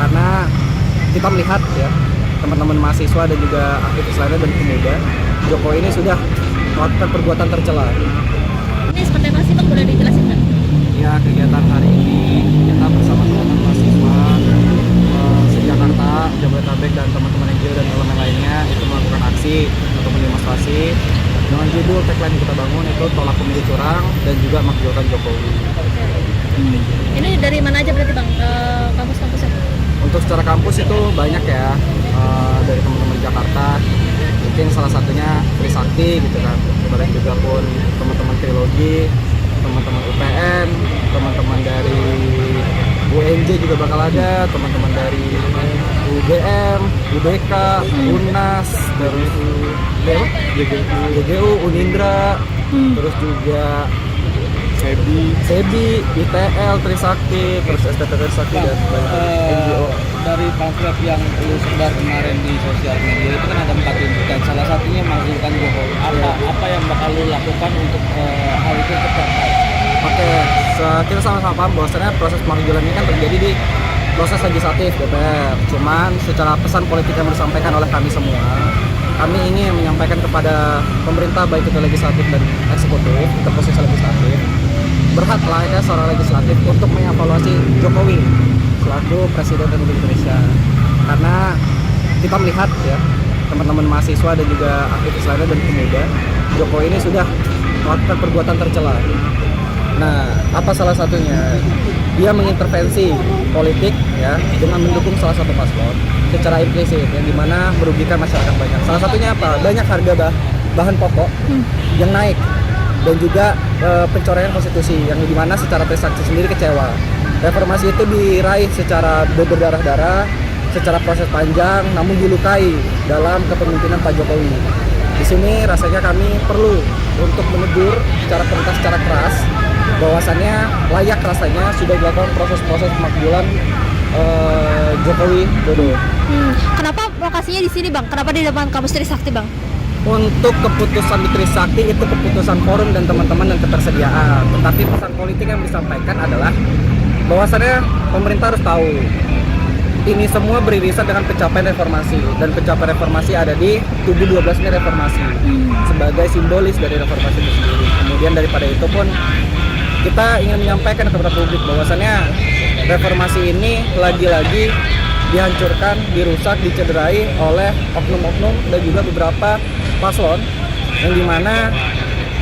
karena kita melihat ya teman-teman mahasiswa dan juga aktivis lainnya dan pemuda, Jokowi ini sudah melakukan perbuatan tercela. Ini seperti apa sih Bang, boleh dijelasin nggak? Ya, kegiatan hari ini kita bersama teman-teman mahasiswa se-Jakarta, Jabodetabek dan teman-teman NGO dan elemen lainnya itu melakukan aksi atau demonstrasi dengan judul tagline kita bangun itu tolak pemilu curang dan juga makjulkan Jokowi. Ini dari mana aja berarti Bang, kampus-kampusnya? Untuk secara kampus itu banyak ya, dari teman-teman Jakarta, mungkin salah satunya Trisakti gitu kan, kemudian juga pun teman-teman Trilogi, teman-teman UPN, teman-teman dari UNJ juga bakal ada, teman-teman dari UGM, UBK, UNAS, terus GGU, Unindra, terus juga Sebi, ITL, Trisakti, terus STT Trisakti dan NGO. Dari pamflet yang lu sebar kemarin di sosial media itu kan ada 4 tuntutan, salah satunya makzulkan Jokowi. Apa yang bakal lu lakukan untuk hal itu tercapai? Oke, kita sama-sama paham bahwasannya proses makjulan ini kan terjadi di proses legislatif DPR. Cuman secara pesan politik yang disampaikan oleh kami semua, kami ingin menyampaikan kepada pemerintah baik itu legislatif dan eksekutif, itu posisi legislatif, berhak layaknya seorang legislatif untuk mengevaluasi Jokowi selaku Presiden Republik Indonesia. Karena kita melihat ya teman-teman mahasiswa dan juga aktivis lainnya dan pemuda, Jokowi ini sudah melakukan perbuatan tercela. Nah, apa salah satunya? Dia mengintervensi politik ya dengan mendukung salah satu paslon secara implisit yang dimana merugikan masyarakat banyak. Salah satunya apa? Banyak harga bahan pokok yang naik dan juga pencoretan konstitusi yang dimana secara Trisakti sendiri kecewa. Reformasi itu diraih secara berdarah-darah, secara proses panjang, namun dilukai dalam kepemimpinan Pak Jokowi. Di sini rasanya kami perlu untuk menegur secara pentas, secara keras, bahwasannya layak rasanya sudah dilakukan proses-proses pemakzulan Jokowi Dodo. Kenapa lokasinya di sini Bang? Kenapa di depan kampus Trisakti Bang? Untuk keputusan di Trisakti itu keputusan forum dan teman-teman dan ketersediaan. Tetapi pesan politik yang disampaikan adalah bahwasannya pemerintah harus tahu ini semua beririsan dengan pencapaian reformasi, dan pencapaian reformasi ada di tubuh 12 ini reformasi sebagai simbolis dari reformasi itu sendiri. Kemudian daripada itu pun kita ingin menyampaikan kepada publik bahwasannya reformasi ini lagi-lagi dihancurkan, dirusak, dicederai oleh oknum-oknum dan juga beberapa paslon yang dimana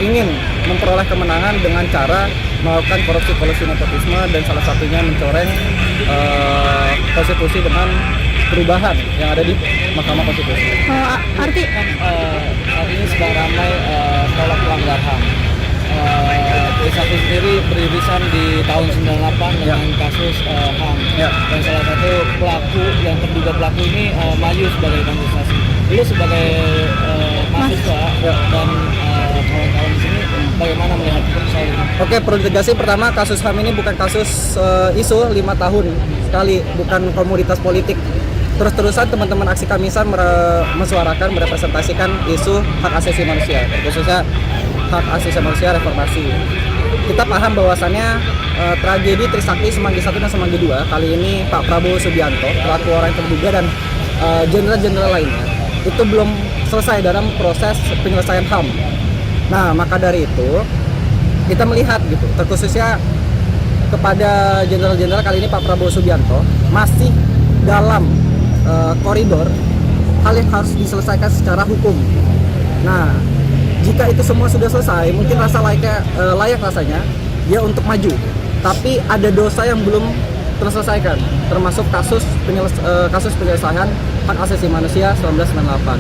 ingin memperoleh kemenangan dengan cara melakukan korupsi nepotisme dan salah satunya mencoreng konstitusi dengan perubahan yang ada di Mahkamah Konstitusi. Arti Saat ini sedang ramai tolak pelanggar HAM. Trisakti sendiri beririsan di tahun 98 dengan kasus HAM. Dan salah satu pelaku yang terduga pelaku ini maju sebagai kontestasi. Lu sebagai mahasiswa dan kawan-kawan di sini bagaimana melihat soal ini? Oke, perlu ditegasi pertama kasus HAM ini bukan kasus isu 5 tahun sekali, bukan komoditas politik. Terus-terusan teman-teman aksi Kamisan mensuarakan, merepresentasikan isu hak asasi manusia, khususnya hak asasi manusia reformasi. Kita paham bahwasannya tragedi Trisakti Semanggi 1 dan Semanggi 2 kali ini Pak Prabowo Subianto, pelaku orang yang terduga dan jenderal-jenderal lainnya itu belum selesai dalam proses penyelesaian HAM. Nah, maka dari itu kita melihat gitu, terkhususnya kepada jenderal-jenderal kali ini Pak Prabowo Subianto masih dalam koridor hal yang harus diselesaikan secara hukum. Nah, jika itu semua sudah selesai, mungkin layak rasanya dia untuk maju. Tapi ada dosa yang belum terselesaikan, termasuk kasus penyelesaian hak asasi manusia 1998.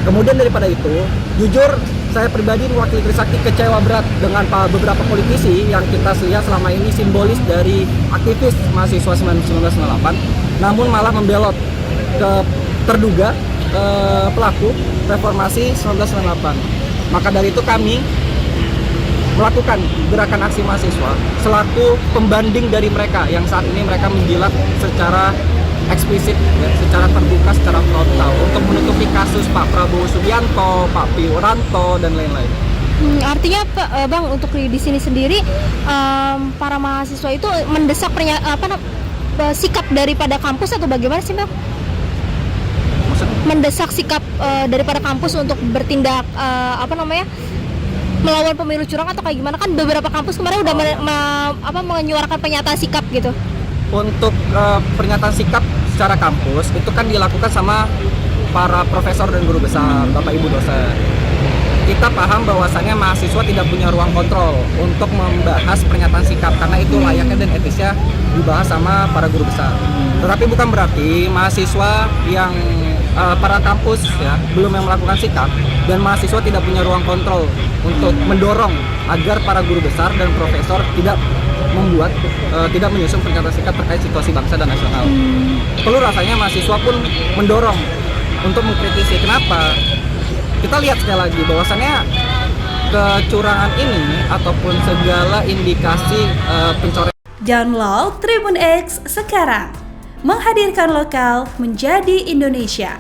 Kemudian daripada itu, jujur saya pribadi mewakili Trisakti kecewa berat dengan beberapa politisi yang kita lihat selama ini simbolis dari aktivis mahasiswa 1998, namun malah membelot ke terduga pelaku reformasi 1998. Maka dari itu kami melakukan gerakan aksi mahasiswa selaku pembanding dari mereka yang saat ini mereka menjilat secara eksplisit, ya, secara terbuka, secara frontal untuk menutupi kasus Pak Prabowo Subianto, Pak Wiranto dan lain-lain. Artinya Bang, untuk di sini sendiri para mahasiswa itu mendesak sikap daripada kampus atau bagaimana sih, Mel? Maksudnya? Mendesak sikap daripada kampus untuk bertindak melawan pemilu curang atau kayak gimana? Kan beberapa kampus kemarin udah menyuarakan pernyataan sikap gitu. Untuk pernyataan sikap secara kampus itu kan dilakukan sama para profesor dan guru besar, Bapak Ibu dosen. Kita paham bahwasannya mahasiswa tidak punya ruang kontrol untuk membahas pernyataan sikap karena itu layaknya dan etisnya dibahas sama para guru besar. Tetapi bukan berarti mahasiswa yang para kampus ya belum yang melakukan sikap dan mahasiswa tidak punya ruang kontrol untuk mendorong agar para guru besar dan profesor tidak menyusun pernyataan sikap terkait situasi bangsa dan nasional. Perlu rasanya mahasiswa pun mendorong untuk mengkritisi kenapa. Kita lihat sekali lagi bahwasannya kecurangan ini ataupun segala indikasi pencoretan. Download Tribun X sekarang, menghadirkan lokal menjadi Indonesia.